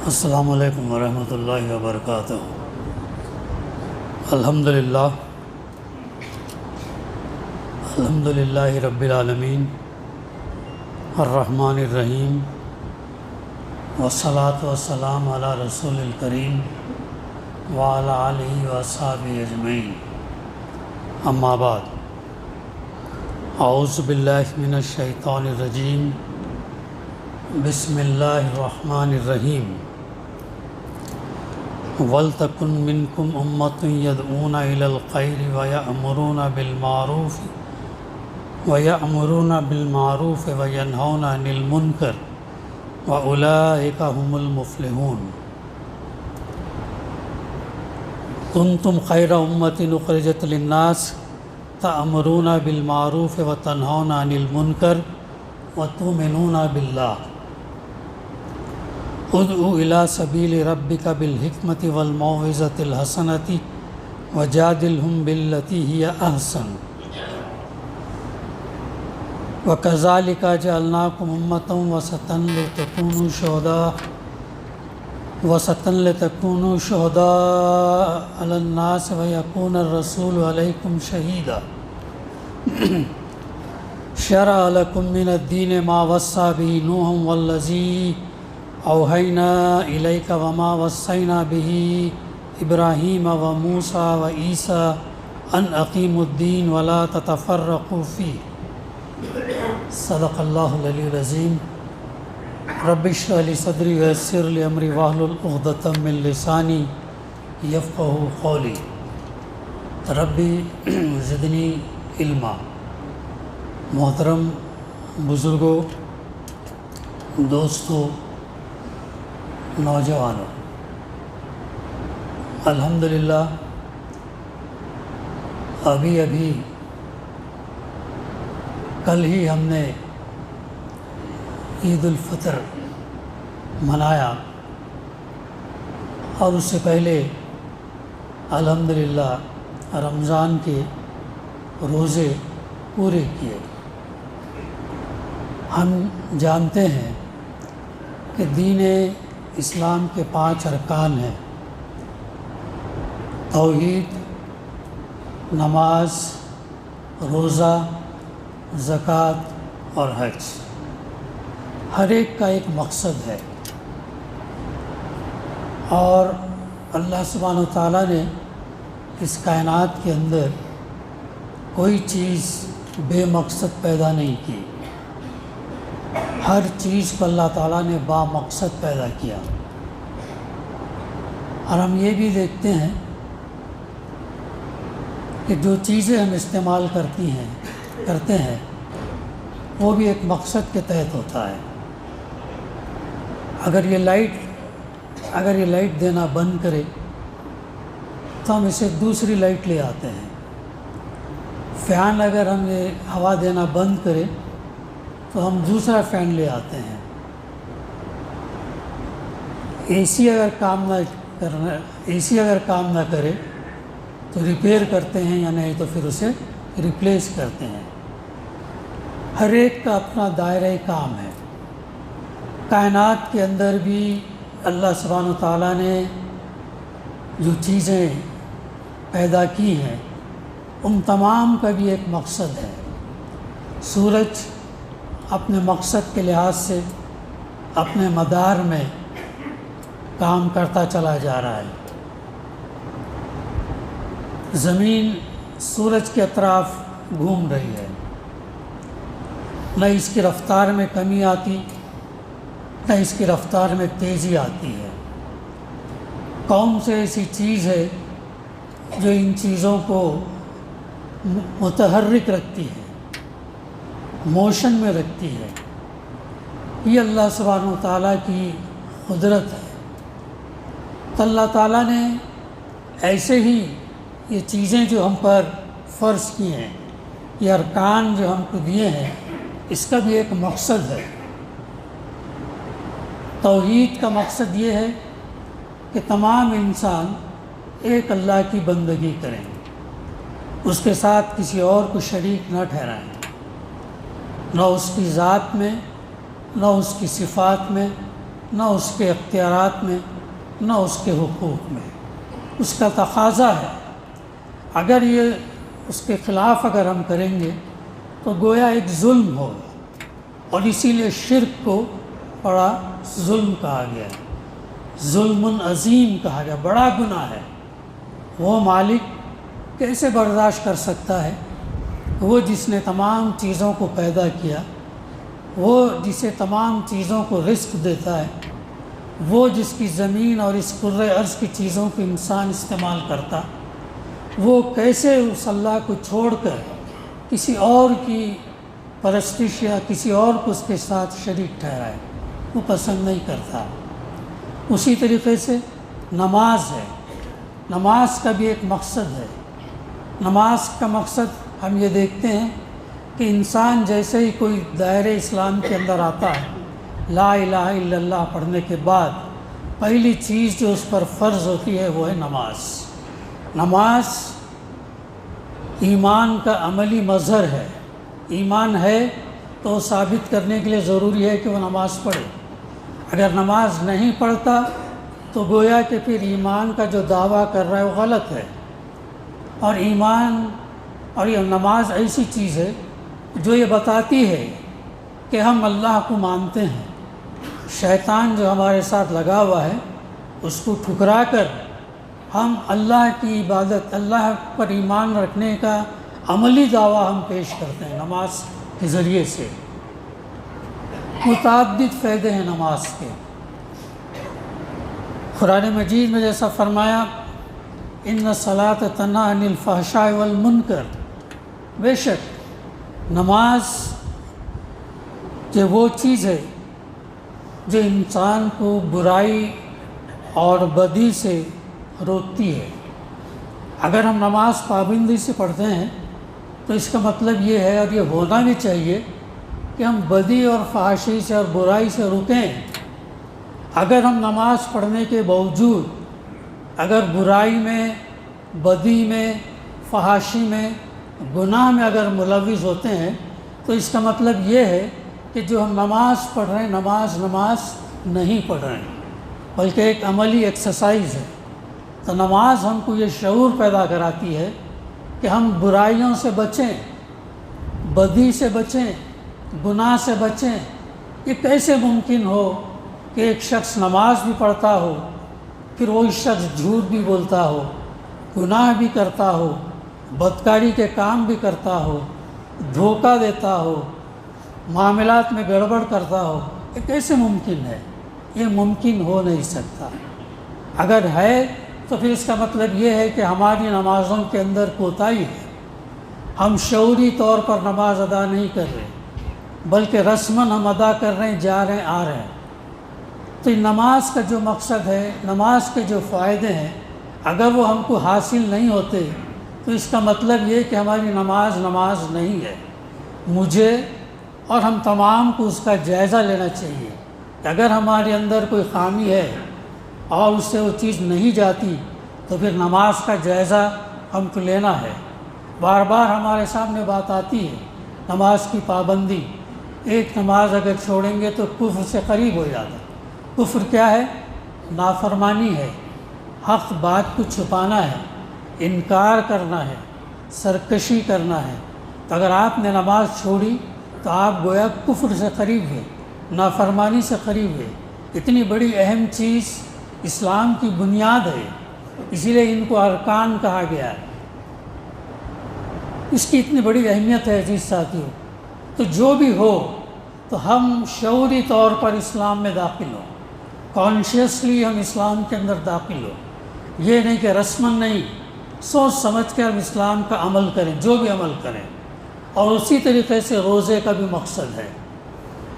السلام علیکم ورحمۃ اللہ وبرکاتہ۔ الحمدللہ رب العالمین الرحمن الرحیم والصلاة والسلام علی رسول الکریم وعلی آلہ واصحابہ اجمعین، اما بعد، اعوذ باللہ من الشیطان الرجیم، بسم اللہ الرحمن الرحیم۔ وَلْتَكُنْ مِنْكُمْ أُمَّةٌ يَدْعُونَ إِلَى الْخَيْرِ وَيَأْمُرُونَ بِالْمَعْرُوفِ وَيَنْهَوْنَ عَنِ الْمُنْكَرِ وَأُولَئِكَ هُمُ الْمُفْلِحُونَ۔ كُنْتُمْ خَيْرَ أُمَّةٍ أُخْرِجَتْ لِلنَّاسِ تَأْمُرُونَ بِالْمَعْرُوفِ وَتَنْهَوْنَ عَنِ الْمُنْكَرِ وَتُؤْمِنُونَ بِاللَّهِ۔ ادعو الی سبیل ربک بالحکمۃ والموعظۃ الحسنۃ وجادلہم باللتی ہی احسن وکذالک جعلناکم امۃ وسطا لتکونوا شہداء علی الناس ویکون الرسول علیکم شہیدا۔ شرع لکم من الدین ما وصی بہ نوحا والذی اوحینا الیک وما وصینا بہ ابراہیم وموسیٰ وعیسیٰ ان اقیموا الدین ولا تتفرقوا فیہ۔ صدق اللہ العلی العظیم۔ رب اشرح لی صدری ویسر لی امری واحلل عقدۃ من لسانی یفقہوا قولی۔ ربی زدنی علما۔ محترم بزرگوں، دوستوں، نوجوانوں، الحمدللہ ابھی کل ہی ہم نے عید الفطر منایا، اور اس سے پہلے الحمدللہ رمضان کے روزے پورے کیے۔ ہم جانتے ہیں کہ دین اسلام کے 5 ارکان ہیں: توحید، نماز، روزہ، زکوٰۃ اور حج۔ ہر ایک کا ایک مقصد ہے، اور اللہ سبحانہ و تعالیٰ نے اس کائنات کے اندر کوئی چیز بے مقصد پیدا نہیں کی۔ ہر چیز کو اللہ تعالیٰ نے با مقصد پیدا کیا۔ اور ہم یہ بھی دیکھتے ہیں کہ جو چیزیں ہم استعمال کرتے ہیں وہ بھی ایک مقصد کے تحت ہوتا ہے۔ اگر یہ لائٹ دینا بند کرے تو ہم اسے دوسری لائٹ لے آتے ہیں۔ فین اگر ہم یہ ہوا دینا بند کرے تو ہم دوسرا فین لے آتے ہیں۔ اے سی اگر کام نہ کرے تو ریپیئر کرتے ہیں، یا نہیں تو پھر اسے ریپلیس کرتے ہیں۔ ہر ایک کا اپنا دائرۂ کام ہے۔ کائنات کے اندر بھی اللہ سبحانہ و تعالیٰ نے جو چیزیں پیدا کی ہیں ان تمام کا بھی ایک مقصد ہے۔ سورج اپنے مقصد کے لحاظ سے اپنے مدار میں کام کرتا چلا جا رہا ہے۔ زمین سورج کے اطراف گھوم رہی ہے، نہ اس کی رفتار میں کمی آتی، نہ اس کی رفتار میں تیزی آتی ہے۔ کون سے ایسی چیز ہے جو ان چیزوں کو متحرک رکھتی ہے، موشن میں رکھتی ہے؟ یہ اللہ سبحانہ و تعالیٰ کی قدرت ہے۔ تو اللہ تعالیٰ نے ایسے ہی یہ چیزیں جو ہم پر فرض کی ہیں، یہ ارکان جو ہم کو دیے ہیں، اس کا بھی ایک مقصد ہے۔ توحید کا مقصد یہ ہے کہ تمام انسان ایک اللہ کی بندگی کریں، اس کے ساتھ کسی اور کو شریک نہ ٹھہرائیں، نہ اس کی ذات میں، نہ اس کی صفات میں، نہ اس کے اختیارات میں، نہ اس کے حقوق میں۔ اس کا تقاضا ہے، اگر یہ اس کے خلاف اگر ہم کریں گے تو گویا ایک ظلم ہوگا، اور اسی لیے شرک کو بڑا ظلم کہا گیا ہے، ظلم عظیم کہا گیا، بڑا گناہ ہے۔ وہ مالک کیسے برداشت کر سکتا ہے؟ وہ جس نے تمام چیزوں کو پیدا کیا، وہ جسے تمام چیزوں کو رزق دیتا ہے، وہ جس کی زمین اور اس کرۂ ارض کی چیزوں کو انسان استعمال کرتا، وہ کیسے اس اللہ کو چھوڑ کر کسی اور کی پرستش یا کسی اور کو اس کے ساتھ شریک ٹھہرائے؟ وہ پسند نہیں کرتا۔ اسی طریقے سے نماز ہے، نماز کا بھی ایک مقصد ہے۔ نماز کا مقصد ہم یہ دیکھتے ہیں کہ انسان جیسے ہی کوئی دائرۂ اسلام کے اندر آتا ہے، لا الہ الا اللہ پڑھنے کے بعد پہلی چیز جو اس پر فرض ہوتی ہے وہ ہے نماز۔ نماز ایمان کا عملی مظہر ہے۔ ایمان ہے تو ثابت کرنے کے لیے ضروری ہے کہ وہ نماز پڑھے۔ اگر نماز نہیں پڑھتا تو گویا کہ پھر ایمان کا جو دعویٰ کر رہا ہے وہ غلط ہے۔ اور ایمان اور یہ نماز ایسی چیز ہے جو یہ بتاتی ہے کہ ہم اللہ کو مانتے ہیں۔ شیطان جو ہمارے ساتھ لگا ہوا ہے اس کو ٹھکرا کر ہم اللہ کی عبادت، اللہ پر ایمان رکھنے کا عملی دعویٰ ہم پیش کرتے ہیں نماز کے ذریعے سے۔ متعدد فائدے ہیں نماز کے۔ قرآن مجید میں جیسا فرمایا ان الصلاۃ تنہی عن الفحشاء والمنکر، بے شک نماز جو وہ چیز ہے جو انسان کو برائی اور بدی سے روکتی ہے۔ اگر ہم نماز پابندی سے پڑھتے ہیں تو اس کا مطلب یہ ہے، اور یہ ہونا بھی چاہیے، کہ ہم بدی اور فحاشی سے اور برائی سے رکیں۔ اگر ہم نماز پڑھنے کے باوجود اگر برائی میں، بدی میں، فحاشی میں، گناہ میں اگر ملوث ہوتے ہیں تو اس کا مطلب یہ ہے کہ جو ہم نماز پڑھ رہے ہیں نماز نہیں پڑھ رہے ہیں، بلکہ ایک عملی ایکسرسائز ہے۔ تو نماز ہم کو یہ شعور پیدا کراتی ہے کہ ہم برائیوں سے بچیں، بدی سے بچیں، گناہ سے بچیں۔ یہ کیسے ممکن ہو کہ ایک شخص نماز بھی پڑھتا ہو، پھر وہی شخص جھوٹ بھی بولتا ہو، گناہ بھی کرتا ہو، بدکاری کے کام بھی کرتا ہو، دھوکہ دیتا ہو، معاملات میں گڑبڑ کرتا ہو؟ یہ کیسے ممکن ہے؟ یہ ممکن ہو نہیں سکتا۔ اگر ہے تو پھر اس کا مطلب یہ ہے کہ ہماری نمازوں کے اندر کوتاہی ہے، ہم شعوری طور پر نماز ادا نہیں کر رہے، بلکہ رسماً ہم ادا کر رہے ہیں، جا رہے ہیں، آ رہے ہیں۔ تو نماز کا جو مقصد ہے، نماز کے جو فائدے ہیں، اگر وہ ہم کو حاصل نہیں ہوتے تو اس کا مطلب یہ کہ ہماری نماز نہیں ہے۔ مجھے اور ہم تمام کو اس کا جائزہ لینا چاہیے کہ اگر ہمارے اندر کوئی خامی ہے اور اس سے وہ چیز نہیں جاتی تو پھر نماز کا جائزہ ہم کو لینا ہے۔ بار بار ہمارے سامنے بات آتی ہے نماز کی پابندی۔ ایک نماز اگر چھوڑیں گے تو کفر سے قریب ہو جاتا ہے۔ کفر کیا ہے؟ نافرمانی ہے، حق بات کو چھپانا ہے، انکار کرنا ہے، سرکشی کرنا ہے۔ تو اگر آپ نے نماز چھوڑی تو آپ گویا کفر سے قریب ہوئے، نافرمانی سے قریب ہوئے۔ اتنی بڑی اہم چیز اسلام کی بنیاد ہے، اسی لیے ان کو ارکان کہا گیا ہے۔ اس کی اتنی بڑی اہمیت ہے عزیز ساتھیوں۔ تو جو بھی ہو تو ہم شعوری طور پر اسلام میں داخل ہوں، کانشیسلی ہم اسلام کے اندر داخل ہوں۔ یہ نہیں کہ رسماً نہیں، سوچ سمجھ کے ہم اسلام کا عمل کریں، جو بھی عمل کریں۔ اور اسی طریقے سے روزے کا بھی مقصد ہے۔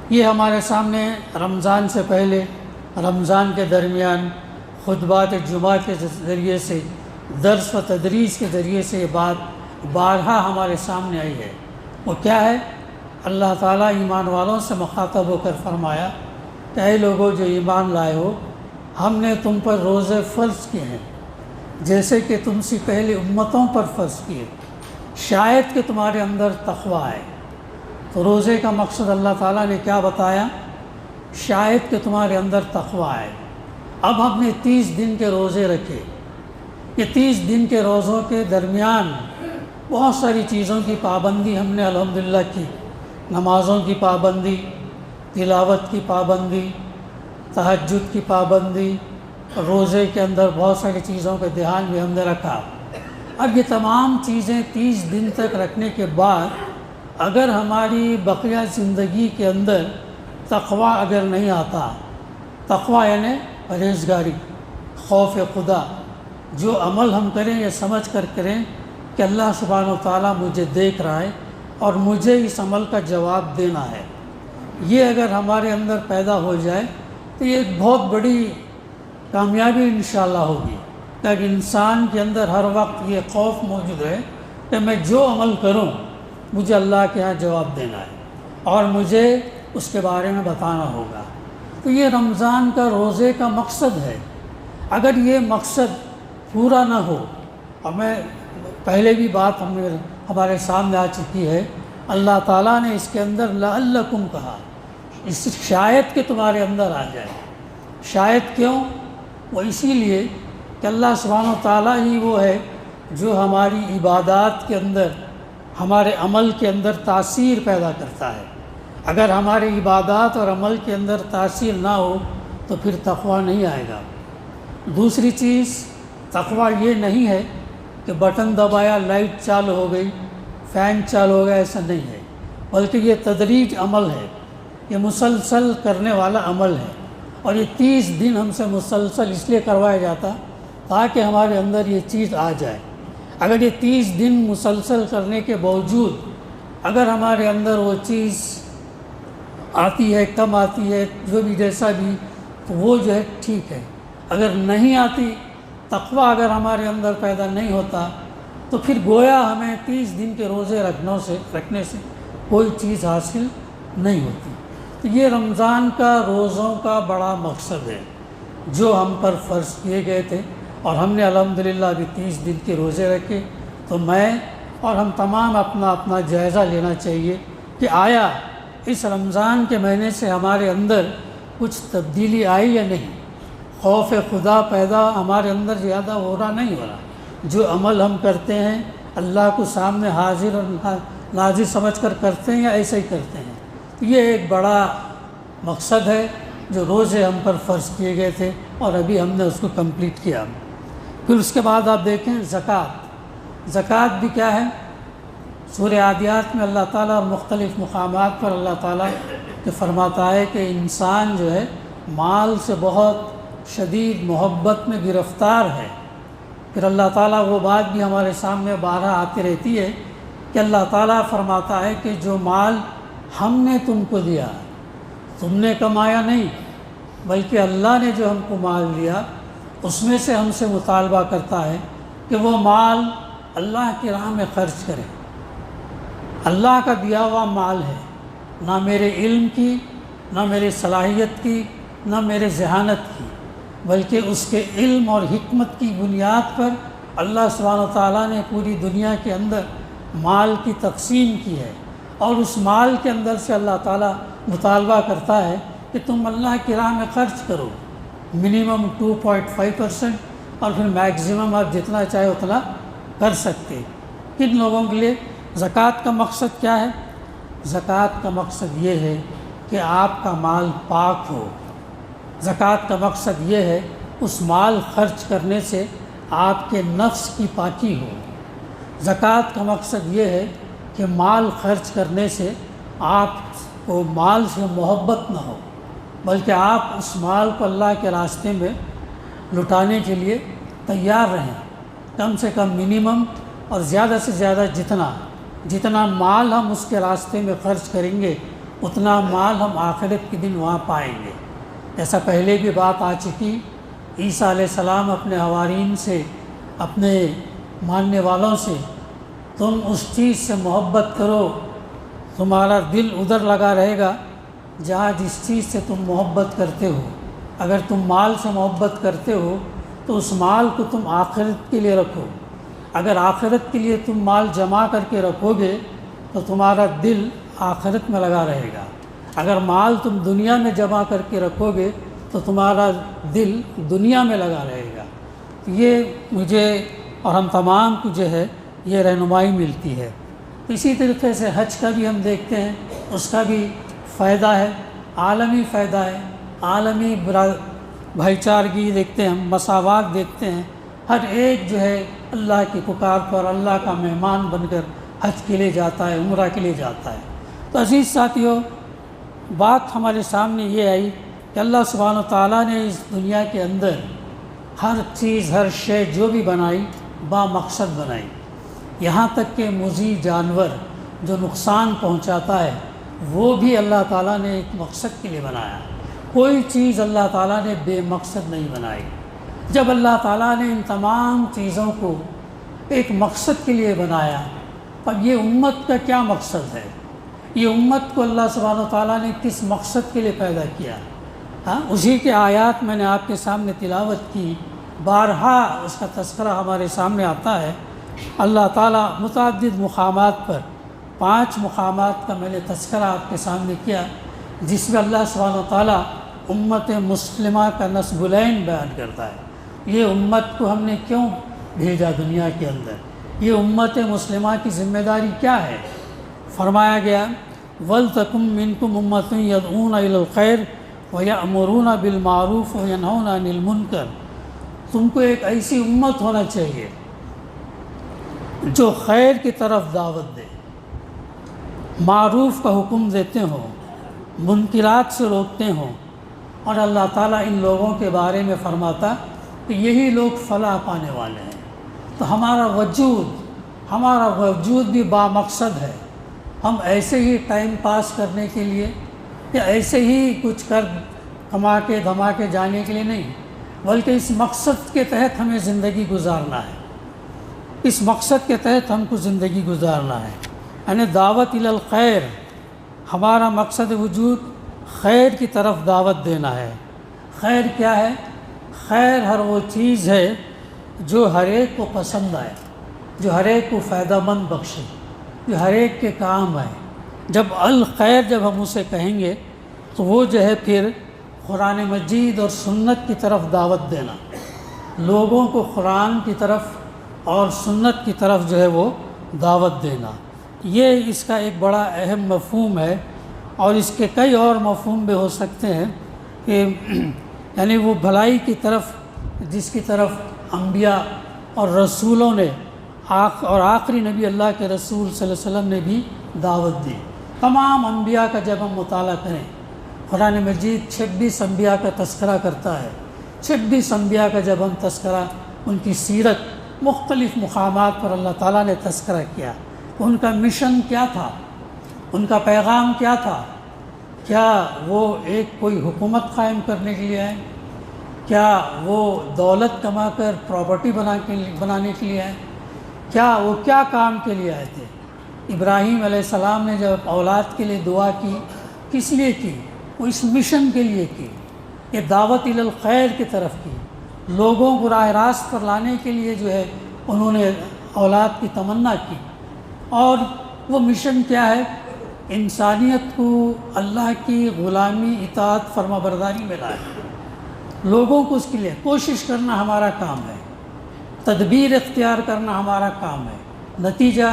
یہ ہمارے سامنے رمضان سے پہلے، رمضان کے درمیان، خطبات جمعہ کے ذریعے سے، درس و تدریس کے ذریعے سے یہ بات بارہا ہمارے سامنے آئی ہے۔ وہ کیا ہے؟ اللہ تعالیٰ ایمان والوں سے مخاطب ہو کر فرمایا کہ اے لوگوں جو ایمان لائے ہو، ہم نے تم پر روزے فرض کیے ہیں جیسے کہ تم سے پہلے امتوں پر فرض کیے، شاید کہ تمہارے اندر تقویٰ ہے۔ تو روزے کا مقصد اللہ تعالیٰ نے کیا بتایا شاید کہ تمہارے اندر تقوی آئے۔ اب ہم نے 30 دن کے روزے رکھے، یہ 30 دن کے روزوں کے درمیان بہت ساری چیزوں کی پابندی ہم نے الحمدللہ کی، نمازوں کی پابندی، تلاوت کی پابندی، تہجد کی پابندی، روزے کے اندر بہت ساری چیزوں کا دھیان بھی ہم نے رکھا۔ اب یہ تمام چیزیں 30 دن تک رکھنے کے بعد اگر ہماری بقیہ زندگی کے اندر تقوی اگر نہیں آتا، تقوی یعنی پرہیزگاری، خوف خدا، جو عمل ہم کریں یہ سمجھ کر کریں کہ اللہ سبحانہ و تعالیٰ مجھے دیکھ رہا ہے اور مجھے اس عمل کا جواب دینا ہے، یہ اگر ہمارے اندر پیدا ہو جائے تو یہ ایک بہت بڑی کامیابی انشاءاللہ ہوگی، کہ انسان کے اندر ہر وقت یہ خوف موجود ہے کہ میں جو عمل کروں مجھے اللہ کے ہاں جواب دینا ہے اور مجھے اس کے بارے میں بتانا ہوگا۔ تو یہ رمضان کا روزے کا مقصد ہے۔ اگر یہ مقصد پورا نہ ہو، اور میں پہلے بھی بات ہمارے سامنے آ چکی ہے، اللہ تعالیٰ نے اس کے اندر لعلکم کہا، اس شاید کہ تمہارے اندر آ جائے۔ شاید کیوں؟ وہ اسی لیے کہ اللہ سبحانہ و تعالیٰ ہی وہ ہے جو ہماری عبادات کے اندر، ہمارے عمل کے اندر تاثیر پیدا کرتا ہے۔ اگر ہماری عبادات اور عمل کے اندر تاثیر نہ ہو تو پھر تقوی نہیں آئے گا۔ دوسری چیز، تقوی یہ نہیں ہے کہ بٹن دبایا لائٹ چالو ہو گئی، فین چالو ہو گیا، ایسا نہیں ہے، بلکہ یہ تدریج عمل ہے، یہ مسلسل کرنے والا عمل ہے، اور یہ 30 دن ہم سے مسلسل اس لیے کروایا جاتا تاکہ ہمارے اندر یہ چیز آ جائے۔ اگر یہ 30 دن مسلسل کرنے کے باوجود اگر ہمارے اندر وہ چیز آتی ہے، کم آتی ہے، جو بھی جیسا بھی، تو وہ جو ہے ٹھیک ہے۔ اگر نہیں آتی، تقوی اگر ہمارے اندر پیدا نہیں ہوتا، تو پھر گویا ہمیں 30 دن کے روزے رکھنے سے کوئی چیز حاصل نہیں ہوتی۔ تو یہ رمضان کا روزوں کا بڑا مقصد ہے جو ہم پر فرض کیے گئے تھے، اور ہم نے الحمدللہ ابھی 30 دن کے روزے رکھے۔ تو میں اور ہم تمام اپنا جائزہ لینا چاہیے کہ آیا اس رمضان کے مہینے سے ہمارے اندر کچھ تبدیلی آئی یا نہیں، خوف خدا پیدا ہمارے اندر زیادہ ہو رہا نہیں ہو رہا، جو عمل ہم کرتے ہیں اللہ کو سامنے حاضر اور ناظر سمجھ کر کرتے ہیں یا ایسے ہی کرتے ہیں۔ یہ ایک بڑا مقصد ہے جو روزے ہم پر فرض کیے گئے تھے، اور ابھی ہم نے اس کو کمپلیٹ کیا۔ پھر اس کے بعد آپ دیکھیں زکوٰۃ بھی کیا ہے؟ سورہ عادیات میں اللہ تعالیٰ مختلف مقامات پر اللہ تعالیٰ یہ فرماتا ہے کہ انسان جو ہے مال سے بہت شدید محبت میں گرفتار ہے۔ پھر اللہ تعالیٰ وہ بات بھی ہمارے سامنے بارہا آتی رہتی ہے کہ اللہ تعالیٰ فرماتا ہے کہ جو مال ہم نے تم کو دیا، تم نے کمایا نہیں، بلکہ اللہ نے جو ہم کو مال دیا اس میں سے ہم سے مطالبہ کرتا ہے کہ وہ مال اللہ کی راہ میں خرچ کریں۔ اللہ کا دیا ہوا مال ہے، نہ میرے علم کی، نہ میرے صلاحیت کی، نہ میرے ذہانت کی، بلکہ اس کے علم اور حکمت کی بنیاد پر اللہ سبحانہ و تعالیٰ نے پوری دنیا کے اندر مال کی تقسیم کی ہے، اور اس مال کے اندر سے اللہ تعالیٰ مطالبہ کرتا ہے کہ تم اللہ کی راہ میں خرچ کرو، منیمم 2.5%، اور پھر میکسیمم آپ جتنا چاہے اتنا کر سکتے۔ کن لوگوں کے لیے زکوٰۃ کا مقصد کیا ہے؟ زکوٰۃ کا مقصد یہ ہے کہ آپ کا مال پاک ہو۔ زکوٰۃ کا مقصد یہ ہے اس مال خرچ کرنے سے آپ کے نفس کی پاکی ہو۔ زکوٰۃ کا مقصد یہ ہے کہ مال خرچ کرنے سے آپ کو مال سے محبت نہ ہو، بلکہ آپ اس مال کو اللہ کے راستے میں لٹانے کے لیے تیار رہیں، کم سے کم منیمم، اور زیادہ سے زیادہ جتنا مال ہم اس کے راستے میں خرچ کریں گے اتنا مال ہم آخرت کے دن وہاں پائیں گے۔ ایسا پہلے بھی بات آ چکی، عیسیٰ علیہ السلام اپنے حوارین سے، اپنے ماننے والوں سے، تم اس چیز سے محبت کرو، تمہارا دل ادھر لگا رہے گا جہاں جس چیز سے تم محبت کرتے ہو۔ اگر تم مال سے محبت کرتے ہو تو اس مال کو تم آخرت کے لیے رکھو، اگر آخرت کے لیے تم مال جمع کر کے رکھو گے تو تمہارا دل آخرت میں لگا رہے گا۔ اگر مال تم دنیا میں جمع کر کے رکھو گے تو تمہارا دل دنیا میں لگا رہے گا۔ یہ مجھے اور ہم تمام کو جو ہے یہ رہنمائی ملتی ہے۔ اسی طریقے سے حج کا بھی ہم دیکھتے ہیں، اس کا بھی فائدہ ہے، عالمی فائدہ ہے، عالمی بھائی چارگی دیکھتے ہیں، ہم مساوات دیکھتے ہیں۔ ہر ایک جو ہے اللہ کی پکار پر اللہ کا مہمان بن کر حج کے لیے جاتا ہے، عمرہ کے لیے جاتا ہے۔ تو عزیز ساتھیوں، بات ہمارے سامنے یہ آئی کہ اللہ سبحانہ و تعالیٰ نے اس دنیا کے اندر ہر چیز، ہر شے جو بھی بنائی با مقصد بنائی، یہاں تک کہ موذی جانور جو نقصان پہنچاتا ہے وہ بھی اللہ تعالیٰ نے ایک مقصد کے لیے بنایا۔ کوئی چیز اللہ تعالیٰ نے بے مقصد نہیں بنائی۔ جب اللہ تعالیٰ نے ان تمام چیزوں کو ایک مقصد کے لیے بنایا، اب یہ امت کا کیا مقصد ہے؟ یہ امت کو اللہ سبحانہ و تعالیٰ نے کس مقصد کے لیے پیدا کیا؟ اسی کے آیات میں نے آپ کے سامنے تلاوت کی، بارہا اس کا تذکرہ ہمارے سامنے آتا ہے۔ اللہ تعالیٰ متعدد مقامات پر 5 مقامات کا میں نے تذکرہ آپ کے سامنے کیا، جس میں اللہ سبحانہ و تعالیٰ امت مسلمہ کا نصب العین بیان کرتا ہے۔ یہ امت کو ہم نے کیوں بھیجا دنیا کے اندر؟ یہ امت مسلمہ کی ذمہ داری کیا ہے؟ فرمایا گیا وَلْتَكُمْ مِنْكُمْ أُمَّةٌ يَدْعُونَ إِلَى الْخَيْرِ وَيَأْمُرُونَ بِالْمَعْرُوفِ وَيَنْهَوْنَ عَنِ الْمُنْكَرِ۔ تم کو ایک ایسی امت ہونا چاہیے جو خیر کی طرف دعوت دے، معروف کا حکم دیتے ہوں، منکرات سے روکتے ہوں، اور اللہ تعالیٰ ان لوگوں کے بارے میں فرماتا کہ یہی لوگ فلاح پانے والے ہیں۔ تو ہمارا وجود بھی با مقصد ہے۔ ہم ایسے ہی ٹائم پاس کرنے کے لیے یا ایسے ہی کچھ کما کے دھما کے جانے کے لیے نہیں، بلکہ اس مقصد کے تحت ہمیں زندگی گزارنا ہے۔ اس مقصد کے تحت ہم کو زندگی گزارنا ہے، یعنی دعوت الی الخیر۔ ہمارا مقصد وجود خیر کی طرف دعوت دینا ہے۔ خیر کیا ہے؟ خیر ہر وہ چیز ہے جو ہر ایک کو پسند آئے، جو ہر ایک کو فائدہ مند بخشے، جو ہر ایک کے کام آئے۔ جب الخیر جب ہم اسے کہیں گے تو وہ جو ہے پھر قرآن مجید اور سنت کی طرف دعوت دینا، لوگوں کو قرآن کی طرف اور سنت کی طرف جو ہے وہ دعوت دینا، یہ اس کا ایک بڑا اہم مفہوم ہے۔ اور اس کے کئی اور مفہوم بھی ہو سکتے ہیں کہ یعنی وہ بھلائی کی طرف جس کی طرف انبیاء اور رسولوں نے اور آخری نبی اللہ کے رسول صلی اللہ علیہ وسلم نے بھی دعوت دی۔ تمام انبیاء کا جب ہم مطالعہ کریں، قرآن مجید 26 انبیاء کا تذکرہ کرتا ہے۔ 26 انبیاء کا جب ہم تذکرہ، ان کی سیرت مختلف مقامات پر اللہ تعالیٰ نے تذکرہ کیا، ان کا مشن کیا تھا، ان کا پیغام کیا تھا؟ کیا وہ ایک کوئی حکومت قائم کرنے کے لیے آئے؟ کیا وہ دولت کما کر پراپرٹی بنانے کے لیے آئے؟ کیا کام کے لیے آئے تھے؟ ابراہیم علیہ السلام نے جب اولاد کے لیے دعا کی، کس لیے کی؟ وہ اس مشن کے لیے کی، یہ دعوت الی الخیر کی طرف کی، لوگوں کو راہ راست پر لانے کے لیے جو ہے انہوں نے اولاد کی تمنا کی۔ اور وہ مشن کیا ہے؟ انسانیت کو اللہ کی غلامی، اطاعت، فرما برداری میں لائے، لوگوں کو اس کے لیے کوشش کرنا ہمارا کام ہے، تدبیر اختیار کرنا ہمارا کام ہے، نتیجہ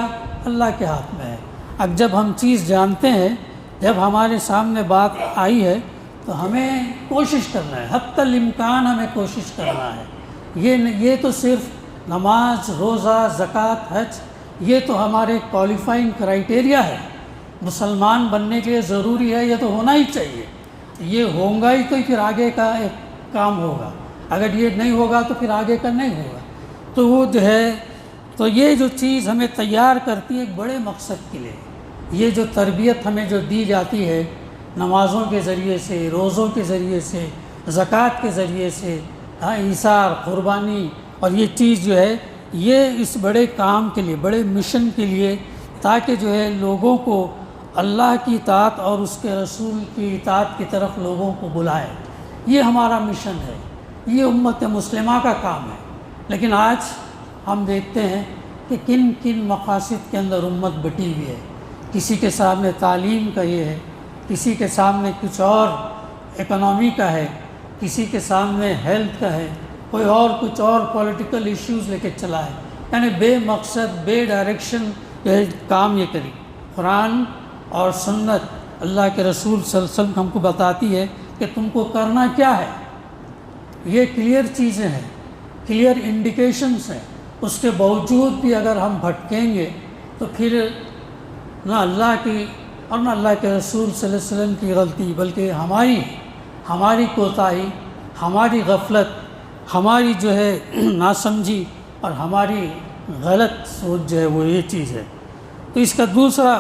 اللہ کے ہاتھ میں ہے۔ اب جب ہم چیز جانتے ہیں، جب ہمارے سامنے بات آئی ہے تو ہمیں کوشش کرنا ہے، حتی الامکان ہمیں کوشش کرنا ہے۔ یہ تو صرف نماز، روزہ، زکوٰۃ، حج، یہ تو ہمارے کوالیفائنگ کرائیٹیریا ہے، مسلمان بننے کے لیے ضروری ہے، یہ تو ہونا ہی چاہیے۔ یہ ہوگا ہی تو پھر آگے کا ایک کام ہوگا، اگر یہ نہیں ہوگا تو پھر آگے کا نہیں ہوگا۔ تو وہ جو ہے، تو یہ جو چیز ہمیں تیار کرتی ہے ایک بڑے مقصد کے لیے، یہ جو تربیت ہمیں جو دی جاتی ہے نمازوں کے ذریعے سے، روزوں کے ذریعے سے، زکوٰۃ کے ذریعے سے، ایثار، قربانی، اور یہ چیز جو ہے یہ اس بڑے کام کے لیے، بڑے مشن کے لیے، تاکہ جو ہے لوگوں کو اللہ کی اطاعت اور اس کے رسول کی اطاعت کی طرف لوگوں کو بلائے۔ یہ ہمارا مشن ہے، یہ امت مسلمہ کا کام ہے۔ لیکن آج ہم دیکھتے ہیں کہ کن کن مقاصد کے اندر امت بٹی ہوئی ہے۔ کسی کے سامنے تعلیم کا یہ ہے، کسی کے سامنے کچھ اور اکنامی کا ہے، کسی کے سامنے ہیلتھ کا ہے، کوئی اور کچھ اور پولیٹیکل ایشوز لے کے چلا ہے، یعنی بے مقصد بے ڈائریکشن کام یہ کری۔ قرآن اور سنت اللہ کے رسول صلی اللہ علیہ وسلم ہم کو بتاتی ہے کہ تم کو کرنا کیا ہے، یہ کلیئر چیزیں ہیں، کلیئر انڈیکیشنز ہیں۔ اس کے باوجود بھی اگر ہم بھٹکیں گے تو پھر نہ اللہ کی اور نہ اللہ کے رسول صلی اللہ علیہ وسلم کی غلطی، بلکہ ہماری کوتاہی، ہماری غفلت، ہماری جو ہے ناسمجھی اور ہماری غلط سوچ جو ہے وہ یہ چیز ہے۔ تو اس کا دوسرا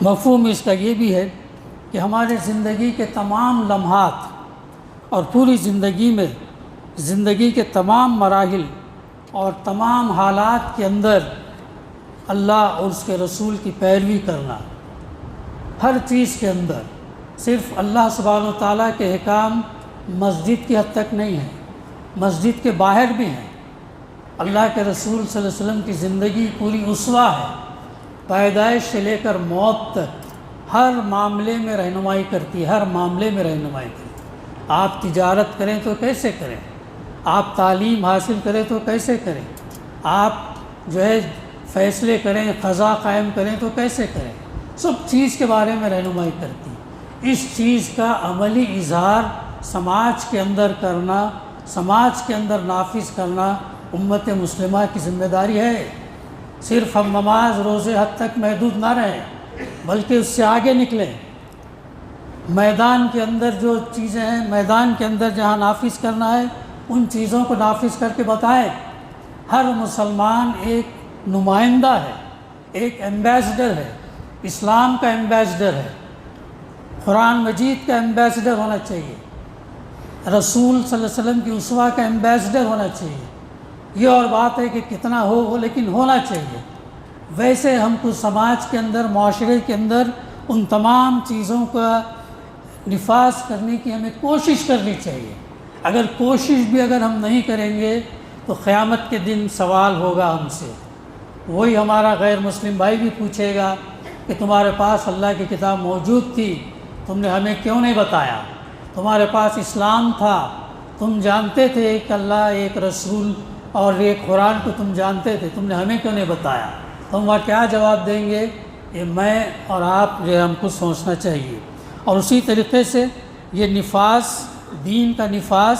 مفہوم اس کا یہ بھی ہے کہ ہمارے زندگی کے تمام لمحات اور پوری زندگی میں زندگی کے تمام مراحل اور تمام حالات کے اندر اللہ اور اس کے رسول کی پیروی کرنا، ہر چیز کے اندر۔ صرف اللہ سبحانہ و تعالیٰ کے احکام مسجد کی حد تک نہیں ہے، مسجد کے باہر بھی ہیں۔ اللہ کے رسول صلی اللہ علیہ وسلم کی زندگی پوری اسوہ ہے، پیدائش سے لے کر موت تک ہر معاملے میں رہنمائی کرتی ہے، ہر معاملے میں رہنمائی کرتی ہے۔ آپ تجارت کریں تو کیسے کریں، آپ تعلیم حاصل کریں تو کیسے کریں، آپ جو ہے فیصلے کریں، قضا قائم کریں تو کیسے کریں، سب چیز کے بارے میں رہنمائی کرتی ہے۔ اس چیز کا عملی اظہار سماج کے اندر کرنا، سماج کے اندر نافذ کرنا امت مسلمہ کی ذمہ داری ہے۔ صرف ہم نماز روزے حد تک محدود نہ رہیں، بلکہ اس سے آگے نکلیں۔ میدان کے اندر جو چیزیں ہیں، میدان کے اندر جہاں نافذ کرنا ہے ان چیزوں کو نافذ کر کے بتائیں۔ ہر مسلمان ایک نمائندہ ہے، ایک ایمبیسڈر ہے، اسلام کا ایمبیسڈر ہے، قرآن مجید کا ایمبیسڈر ہونا چاہیے، رسول صلی اللہ علیہ وسلم کی اسوہ کا ایمبیسڈر ہونا چاہیے۔ یہ اور بات ہے کہ کتنا ہو لیکن ہونا چاہیے۔ ویسے ہم کو سماج کے اندر، معاشرے کے اندر ان تمام چیزوں کا نفاذ کرنے کی ہمیں کوشش کرنی چاہیے۔ اگر کوشش بھی اگر ہم نہیں کریں گے تو قیامت کے دن سوال ہوگا ہم سے۔ وہی ہمارا غیر مسلم بھائی بھی پوچھے گا کہ تمہارے پاس اللہ کی کتاب موجود تھی، تم نے ہمیں کیوں نہیں بتایا؟ تمہارے پاس اسلام تھا، تم جانتے تھے کہ اللہ ایک رسول اور ایک قرآن کو تم جانتے تھے، تم نے ہمیں کیوں نہیں بتایا؟ تو ہم وہاں کیا جواب دیں گے؟ یہ میں اور آپ جو ہم کو سوچنا چاہیے۔ اور اسی طریقے سے یہ نفاذ، دین کا نفاذ،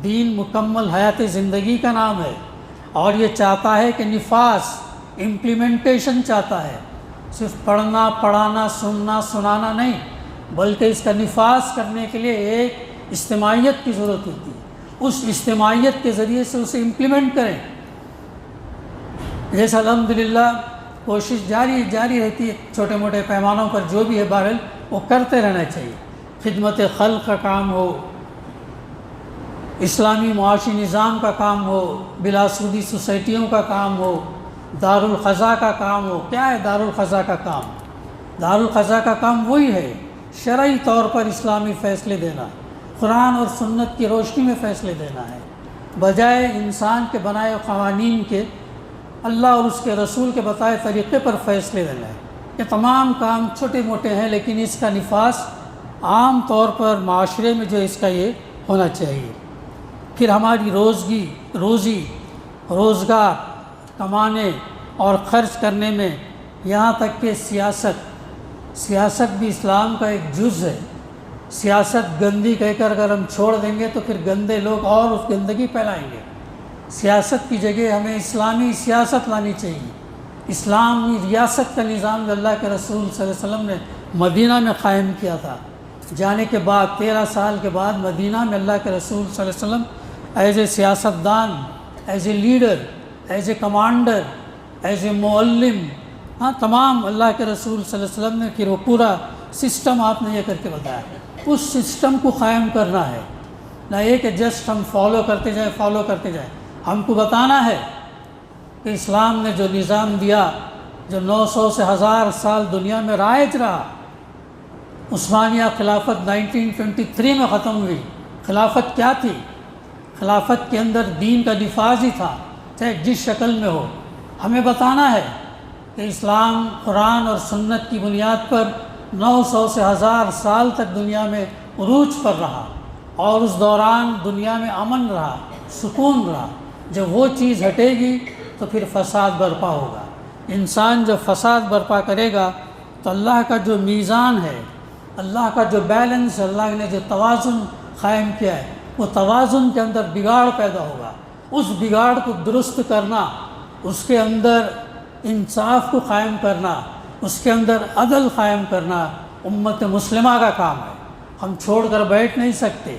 دین مکمل حیات زندگی کا نام ہے، اور یہ چاہتا ہے کہ نفاذ، امپلیمنٹیشن چاہتا ہے، صرف پڑھنا پڑھانا سننا سنانا نہیں، بلکہ اس کا نفاذ کرنے کے لیے ایک اجتماعیت کی ضرورت ہوتی ہے۔ اس اجتماعیت کے ذریعے سے اسے امپلیمنٹ کریں۔ جیسے الحمدللہ کوشش جاری رہتی ہے، چھوٹے موٹے پیمانوں پر جو بھی ہے بہرحال وہ کرتے رہنا چاہیے۔ خدمت خلق کا کام ہو، اسلامی معاشی نظام کا کام ہو، بلا سودی سوسائٹیوں کا کام ہو، دارالقضا کا کام ہو۔ کیا ہے دارالقضا کا کام؟ دارالقضا کا کام وہی ہے، شرعی طور پر اسلامی فیصلے دینا، قرآن اور سنت کی روشنی میں فیصلے دینا ہے، بجائے انسان کے بنائے قوانین کے اللہ اور اس کے رسول کے بتائے طریقے پر فیصلے دینا ہے۔ یہ تمام کام چھوٹے موٹے ہیں، لیکن اس کا نفاذ عام طور پر معاشرے میں جو اس کا یہ ہونا چاہیے۔ پھر ہماری روزی روزگار کمانے اور خرچ کرنے میں، یہاں تک کہ سیاست بھی اسلام کا ایک جز ہے۔ سیاست گندی کہہ کر اگر ہم چھوڑ دیں گے تو پھر گندے لوگ اور اس گندگی پھیلائیں گے۔ سیاست کی جگہ ہمیں اسلامی سیاست لانی چاہیے۔ اسلامی ریاست کا نظام جو اللہ کے رسول صلی اللہ علیہ وسلم نے مدینہ میں قائم کیا تھا، جانے کے بعد 13 سال کے بعد مدینہ میں اللہ کے رسول صلی اللہ علیہ وسلم ایز اے سیاستدان، as a leader, as a commander, as a معلم، تمام اللہ کے رسول صلی اللہ علیہ وسلم نے پھر وہ پورا سسٹم آپ نے یہ کر کے بتایا۔ اس سسٹم کو قائم کرنا ہے، نہ یہ کہ جسٹ ہم فالو کرتے جائیں۔ ہم کو بتانا ہے کہ اسلام نے جو نظام دیا، جو 900 سے 1000 سال دنیا میں رائج رہا، عثمانیہ خلافت 1923 میں ختم ہوئی۔ خلافت کیا تھی؟ خلافت کے اندر دین کا نفاذ ہی تھا، چاہے جس شکل میں ہو۔ ہمیں بتانا ہے کہ اسلام قرآن اور سنت کی بنیاد پر 900 سے 1000 سال تک دنیا میں عروج پر رہا، اور اس دوران دنیا میں امن رہا، سکون رہا۔ جب وہ چیز ہٹے گی تو پھر فساد برپا ہوگا۔ انسان جب فساد برپا کرے گا تو اللہ کا جو میزان ہے، اللہ کا جو بیلنس ہے، اللہ نے جو توازن قائم کیا ہے، وہ توازن کے اندر بگاڑ پیدا ہوگا۔ اس بگاڑ کو درست کرنا، اس کے اندر انصاف کو قائم کرنا، اس کے اندر عدل قائم کرنا امت مسلمہ کا کام ہے۔ ہم چھوڑ کر بیٹھ نہیں سکتے،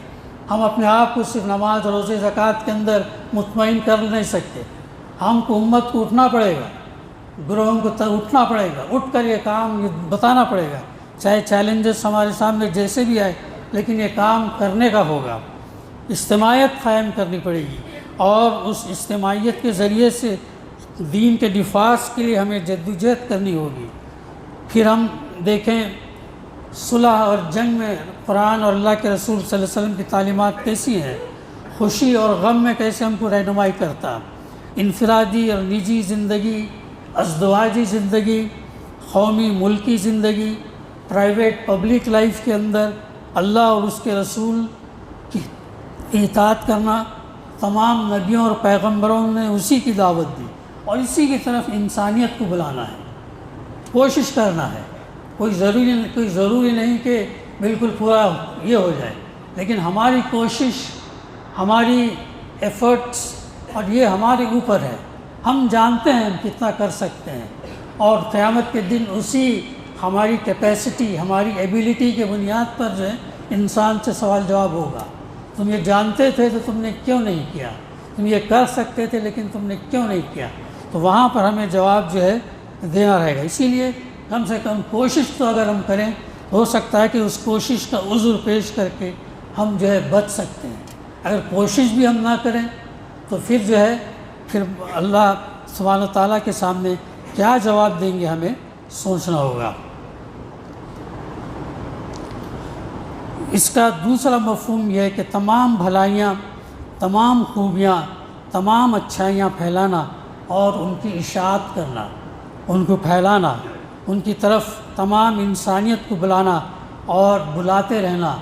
ہم اپنے آپ کو صرف نماز روزے زکوٰۃ کے اندر مطمئن کر نہیں سکتے۔ ہم کو امت کو اٹھنا پڑے گا، گروہوں کو اٹھنا پڑے گا، اٹھ کر یہ کام بتانا پڑے گا، چاہے چیلنجز ہمارے سامنے جیسے بھی آئے، لیکن یہ کام کرنے کا ہوگا۔ اجتماعیت قائم کرنی پڑے گی، اور اس اجتماعیت کے ذریعے سے دین کے دفاع کے لیے ہمیں جدوجہد کرنی ہوگی۔ پھر ہم دیکھیں صلح اور جنگ میں قرآن اور اللہ کے رسول صلی اللہ علیہ وسلم کی تعلیمات کیسی ہیں، خوشی اور غم میں کیسے ہم کو رہنمائی کرتا، انفرادی اور نجی زندگی، ازدواجی زندگی، قومی ملکی زندگی، پرائیویٹ پبلک لائف کے اندر اللہ اور اس کے رسول کی اطاعت کرنا۔ تمام نبیوں اور پیغمبروں نے اسی کی دعوت دی، اور اسی کی طرف انسانیت کو بلانا ہے، کوشش کرنا ہے۔ کوئی ضروری نہیں کہ بالکل پورا یہ ہو جائے، لیکن ہماری کوشش، ہماری ایفرٹس، اور یہ ہمارے اوپر ہے۔ ہم جانتے ہیں ہم کتنا کر سکتے ہیں، اور قیامت کے دن اسی ہماری کیپیسٹی، ہماری ایبیلٹی کے بنیاد پر جو ہے انسان سے سوال جواب ہوگا۔ تم یہ جانتے تھے تو تم نے کیوں نہیں کیا؟ تم یہ کر سکتے تھے لیکن تم نے کیوں نہیں کیا؟ تو وہاں پر ہمیں جواب جو ہے دینا رہے گا۔ اسی لیے کم سے کم کوشش تو اگر ہم کریں، ہو سکتا ہے کہ اس کوشش کا عذر پیش کر کے ہم جو ہے بچ سکتے ہیں۔ اگر کوشش بھی ہم نہ کریں تو پھر جو ہے پھر اللہ سبحانہ تعالیٰ کے سامنے کیا جواب دیں گے، ہمیں سوچنا ہوگا۔ اس کا دوسرا مفہوم یہ ہے کہ تمام بھلائیاں، تمام خوبیاں، تمام اچھائیاں پھیلانا اور ان کی اشاعت کرنا، ان کو پھیلانا، ان کی طرف تمام انسانیت کو بلانا اور بلاتے رہنا،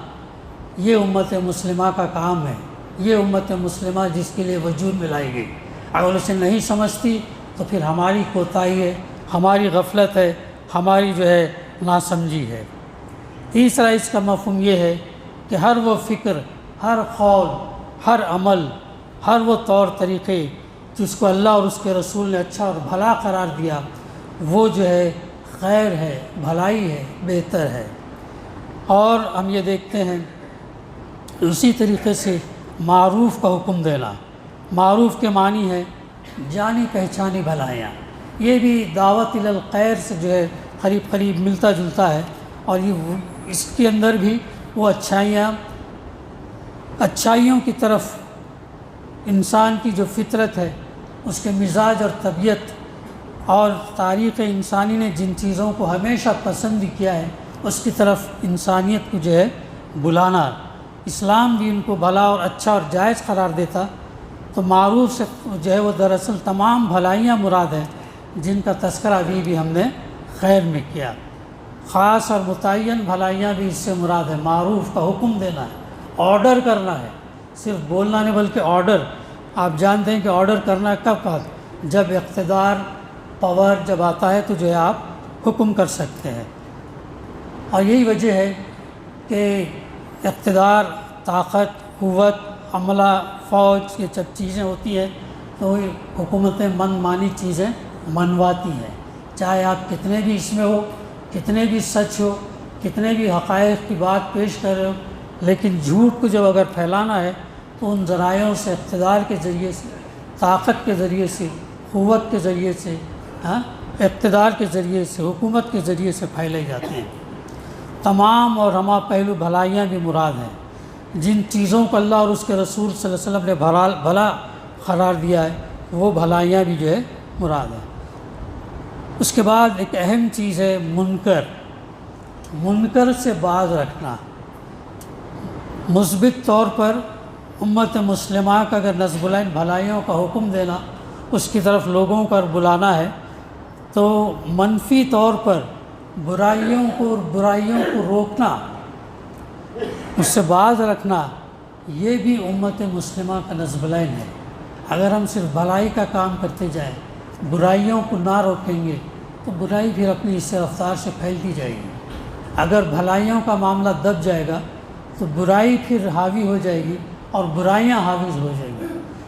یہ امت مسلمہ کا کام ہے۔ یہ امت مسلمہ جس کے لیے وجود میں لائی گئی، اگر اسے نہیں سمجھتی تو پھر ہماری کوتاہی ہے، ہماری غفلت ہے، ہماری جو ہے ناسمجھی ہے۔ تیسرا اس کا مفہوم یہ ہے کہ ہر وہ فکر، ہر قول، ہر عمل، ہر وہ طور طریقے جس کو اللہ اور اس کے رسول نے اچھا اور بھلا قرار دیا، وہ جو ہے خیر ہے، بھلائی ہے، بہتر ہے۔ اور ہم یہ دیکھتے ہیں اسی طریقے سے معروف کا حکم دینا۔ معروف کے معنی ہے جانی پہچانی بھلائیاں۔ یہ بھی دعوت الی الخیر سے جو ہے قریب قریب ملتا جلتا ہے، اور یہ اس کے اندر بھی وہ اچھائیوں کی طرف انسان کی جو فطرت ہے، اس کے مزاج اور طبیعت اور تاریخ انسانی نے جن چیزوں کو ہمیشہ پسند کیا ہے، اس کی طرف انسانیت کو جو ہے بلانا۔ اسلام بھی ان کو بھلا اور اچھا اور جائز قرار دیتا، تو معروف سے جو ہے وہ دراصل تمام بھلائیاں مراد ہیں جن کا تذکرہ ابھی بھی ہم نے خیر میں کیا۔ خاص اور متعین بھلائیاں بھی اس سے مراد ہے۔ معروف کا حکم دینا ہے، آرڈر کرنا ہے، صرف بولنا نہیں بلکہ آرڈر۔ آپ جانتے ہیں کہ آرڈر کرنا کب آتا؟ جب اقتدار، پاور جب آتا ہے تو جو ہے آپ حکم کر سکتے ہیں۔ اور یہی وجہ ہے کہ اقتدار، طاقت، قوت، عملہ، فوج، یہ سب چیزیں ہوتی ہیں تو حکومتیں من مانی چیزیں منواتی ہیں، چاہے آپ کتنے بھی اس میں ہو، کتنے بھی سچ ہو، کتنے بھی حقائق کی بات پیش کر رہے ہو، لیکن جھوٹ کو جب اگر پھیلانا ہے تو ان ذرائعوں سے، اقتدار کے ذریعے سے، طاقت کے ذریعے سے، قوت کے ذریعے سے، اقتدار کے ذریعے سے، حکومت کے ذریعے سے پھیلے جاتے ہیں۔ تمام اور ہمہ پہلو بھلائیاں بھی مراد ہیں۔ جن چیزوں کو اللہ اور اس کے رسول صلی اللہ علیہ وسلم نے بھلا قرار دیا ہے، وہ بھلائیاں بھی جو ہے مراد ہیں۔ اس کے بعد ایک اہم چیز ہے منکر۔ منکر سے باز رکھنا۔ مثبت طور پر امت مسلمہ کا اگر نصب العین بھلائیوں کا حکم دینا، اس کی طرف لوگوں کو بلانا ہے، تو منفی طور پر برائیوں کو روکنا، اس سے باز رکھنا، یہ بھی امت مسلمہ کا نصب العین ہے۔ اگر ہم صرف بھلائی کا کام کرتے جائیں، برائیوں کو نہ روکیں گے تو برائی پھر اپنی اس رفتار سے پھیلتی جائے گی۔ اگر بھلائیوں کا معاملہ دب جائے گا تو برائی پھر حاوی ہو جائے گی اور برائیاں حاوی ہو جائیں گی۔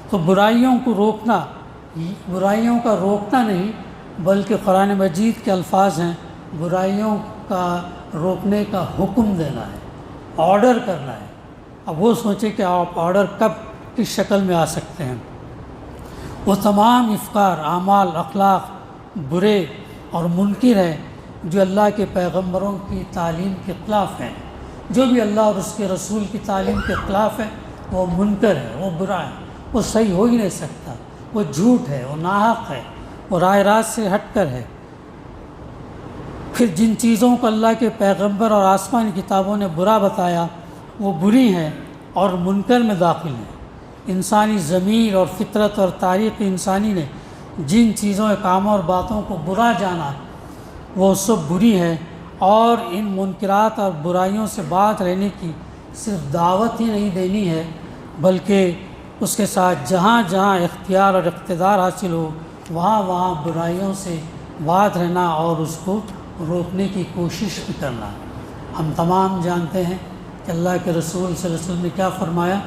تو برائیوں کا روکنا نہیں، بلکہ قرآن مجید کے الفاظ ہیں، برائیوں کا روکنے کا حکم دینا ہے، آرڈر کرنا ہے۔ اب وہ سوچیں کہ آپ آرڈر کب کس شکل میں آ سکتے ہیں۔ وہ تمام افکار، اعمال، اخلاق برے اور منکر ہیں جو اللہ کے پیغمبروں کی تعلیم کے خلاف ہیں۔ جو بھی اللہ اور اس کے رسول کی تعلیم کے خلاف ہے وہ منکر ہے، وہ برا ہے، وہ صحیح ہو ہی نہیں سکتا، وہ جھوٹ ہے، وہ ناحق ہے، وہ راہ راست سے ہٹ کر ہے۔ پھر جن چیزوں کو اللہ کے پیغمبر اور آسمانی کتابوں نے برا بتایا وہ بری ہیں اور منکر میں داخل ہیں۔ انسانی ضمیر اور فطرت اور تاریخ انسانی نے جن چیزوں، کاموں اور باتوں کو برا جانا وہ سب بری ہیں، اور ان منکرات اور برائیوں سے باز رہنے کی صرف دعوت ہی نہیں دینی ہے، بلکہ اس کے ساتھ جہاں جہاں اختیار اور اقتدار حاصل ہو وہاں وہاں برائیوں سے باز رہنا اور اس کو روکنے کی کوشش بھی کرنا۔ ہم تمام جانتے ہیں کہ اللہ کے رسول صلی اللہ علیہ وسلم نے کیا فرمایا،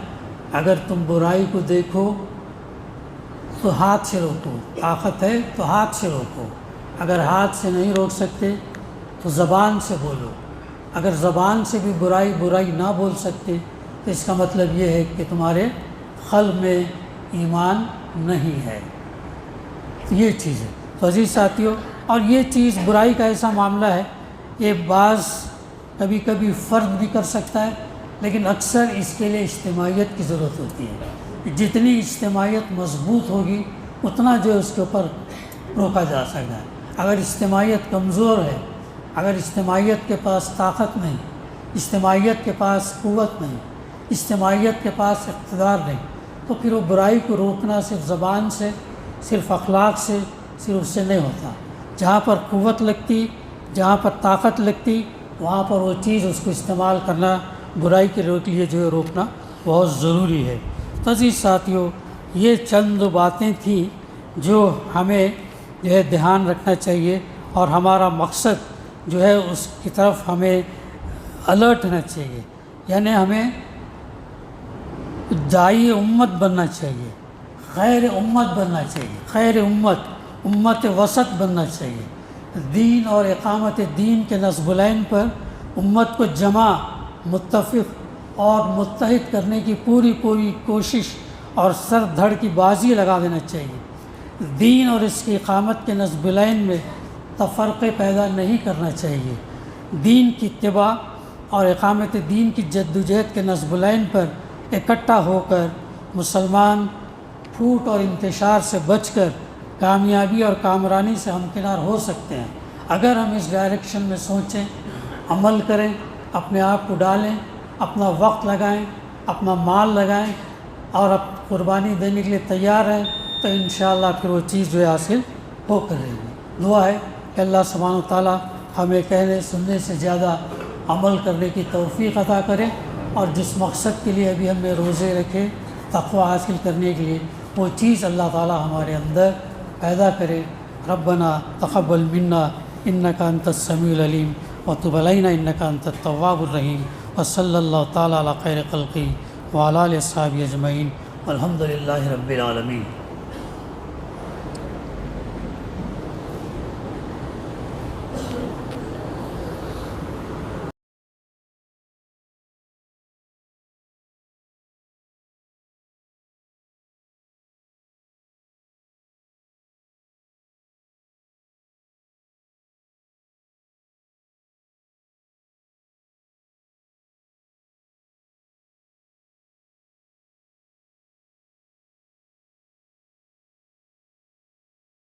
اگر تم برائی کو دیکھو تو ہاتھ سے روکو، طاقت ہے تو ہاتھ سے روکو، اگر ہاتھ سے نہیں روک سکتے تو زبان سے بولو، اگر زبان سے بھی برائی نہ بول سکتے تو اس کا مطلب یہ ہے کہ تمہارے قلب میں ایمان نہیں ہے۔ یہ چیز ہے تو عزیز ساتھیوں، اور یہ چیز برائی کا ایسا معاملہ ہے، یہ بعض کبھی کبھی فرد بھی کر سکتا ہے، لیکن اکثر اس کے لیے اجتماعیت کی ضرورت ہوتی ہے۔ جتنی اجتماعیت مضبوط ہوگی اتنا جو اس کے اوپر روکا جا سکتا ہے۔ اگر اجتماعیت کمزور ہے، اگر اجتماعیت کے پاس طاقت نہیں، اجتماعیت کے پاس قوت نہیں، اجتماعیت کے پاس اقتدار نہیں، تو پھر وہ برائی کو روکنا صرف زبان سے، صرف اخلاق سے، صرف اس سے نہیں ہوتا۔ جہاں پر قوت لگتی، جہاں پر طاقت لگتی، وہاں پر وہ چیز اس کو استعمال کرنا، برائی کے لیے جو ہے روکنا بہت ضروری ہے۔ تو عزیز ساتھیوں، یہ چند باتیں تھیں جو ہمیں جو ہے دھیان رکھنا چاہیے، اور ہمارا مقصد جو ہے اس کی طرف ہمیں الرٹ ہونا چاہیے، یعنی ہمیں داعی امت بننا چاہیے، خیر امت بننا چاہیے، خیر امت وسط بننا چاہیے۔ دین اور اقامت دین کے نصب العین پر امت کو جمع، متفق اور متحد کرنے کی پوری کوشش اور سر دھڑ کی بازی لگا دینا چاہیے۔ دین اور اس کی اقامت کے نصب العین میں تفرقے پیدا نہیں کرنا چاہیے۔ دین کی اتباع اور اقامت دین کی جدوجہد کے نصب العین پر اکٹھا ہو کر مسلمان پھوٹ اور انتشار سے بچ کر کامیابی اور کامرانی سے ہمکنار ہو سکتے ہیں۔ اگر ہم اس ڈائریکشن میں سوچیں، عمل کریں، اپنے آپ کو ڈالیں، اپنا وقت لگائیں، اپنا مال لگائیں اور اب قربانی دینے کے لیے تیار ہیں، تو انشاءاللہ پھر وہ چیز جو ہے حاصل ہو کر رہے گی۔ دعا ہے کہ اللہ سبحانہ و تعالیٰ ہمیں کہنے سننے سے زیادہ عمل کرنے کی توفیق عطا کرے، اور جس مقصد کے لیے ابھی ہم نے روزے رکھے تقوی حاصل کرنے کے لیے، وہ چیز اللہ تعالیٰ ہمارے اندر پیدا کرے۔ ربنا تقبل منا انک انت السمیع العلیم وتب علینا انک انت التواب الرحیم، وصلی اللہ تعالیٰ علی خیر خلقہ وعلی آلہ وصحبہ اجمعین، والحمد للہ رب العالمین۔